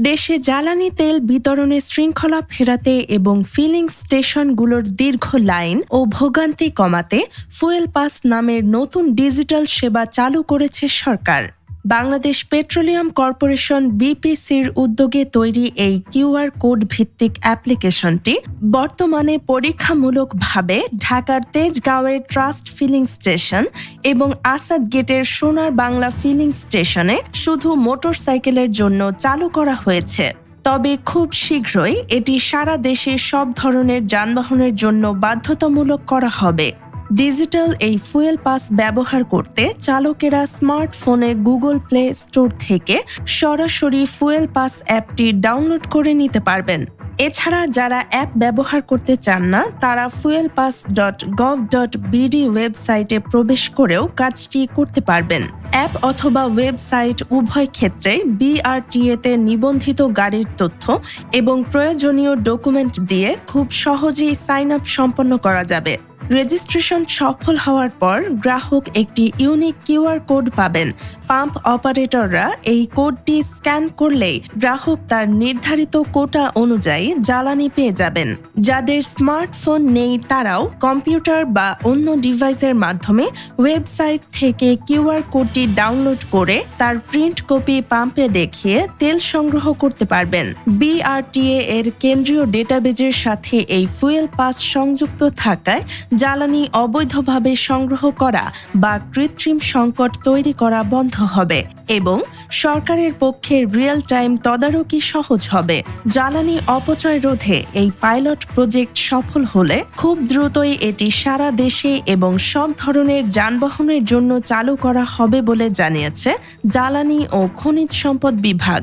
দেশে জ্বালানি তেল বিতরণে শৃঙ্খলা ফেরাতে এবং ফিলিং স্টেশনগুলোর দীর্ঘ লাইন ও ভোগান্তি কমাতে ফুয়েল পাস নামের নতুন ডিজিটাল সেবা চালু করেছে সরকার। বাংলাদেশ পেট্রোলিয়াম কর্পোরেশন বিপিসির উদ্যোগে তৈরি এই কিউআর কোড ভিত্তিক অ্যাপ্লিকেশনটি বর্তমানে পরীক্ষামূলকভাবে ঢাকার তেজগাঁওয়ের ট্রাস্ট ফিলিং স্টেশন এবং আসাদ গেটের সোনার বাংলা ফিলিং স্টেশনে শুধু মোটরসাইকেলের জন্য চালু করা হয়েছে। তবে খুব শীঘ্রই এটি সারা দেশে সব ধরনের যানবাহনের জন্য বাধ্যতামূলক করা হবে। ডিজিটাল এই ফুয়েল পাস ব্যবহার করতে চালকেরা স্মার্টফোনে গুগল প্লে স্টোর থেকে সরাসরি ফুয়েল পাস অ্যাপটি ডাউনলোড করে নিতে পারবেন। এছাড়া যারা অ্যাপ ব্যবহার করতে চান না তারা fuelpass.gov.bd ওয়েবসাইটে প্রবেশ করেও কাজটি করতে পারবেন। অ্যাপ অথবা ওয়েবসাইট উভয় ক্ষেত্রে বিআরটিএ-তে নিবন্ধিত গাড়ির তথ্য এবং প্রয়োজনীয় ডকুমেন্ট দিয়ে খুব সহজেই সাইন আপ সম্পন্ন করা যাবে। রেজিস্ট্রেশন সফল হওয়ার পর গ্রাহক একটি ইউনিক কিউআর কোড পাবেন। পাম্প অপারেটররা এই কোডটি স্ক্যান করলেই গ্রাহক তার নির্ধারিত কোটা অনুযায়ী জ্বালানি পেয়ে যাবেন। যাদের স্মার্টফোন নেই তারাও কম্পিউটার বা অন্য ডিভাইসের মাধ্যমে ওয়েবসাইট থেকে কিউআর কোডটি ডাউনলোড করে তার প্রিন্ট কপি পাম্পে দেখিয়ে তেল সংগ্রহ করতে পারবেন। বিআরটিএ এর কেন্দ্রীয় ডেটাবেজের সাথে এই ফুয়েল পাস সংযুক্ত থাকায় জ্বালানি অবৈধভাবে সংগ্রহ করা বা কৃত্রিম সংকট তৈরি করা বন্ধ হবে এবং সরকারের পক্ষে রিয়েল টাইম তদারকি সহজ হবে। জ্বালানি অপচয় রোধে এই পাইলট প্রজেক্ট সফল হলে খুব দ্রুতই এটি সারা দেশে এবং সব ধরনের যানবাহনের জন্য চালু করা হবে বলে জানিয়েছে জ্বালানি ও খনিজ সম্পদ বিভাগ।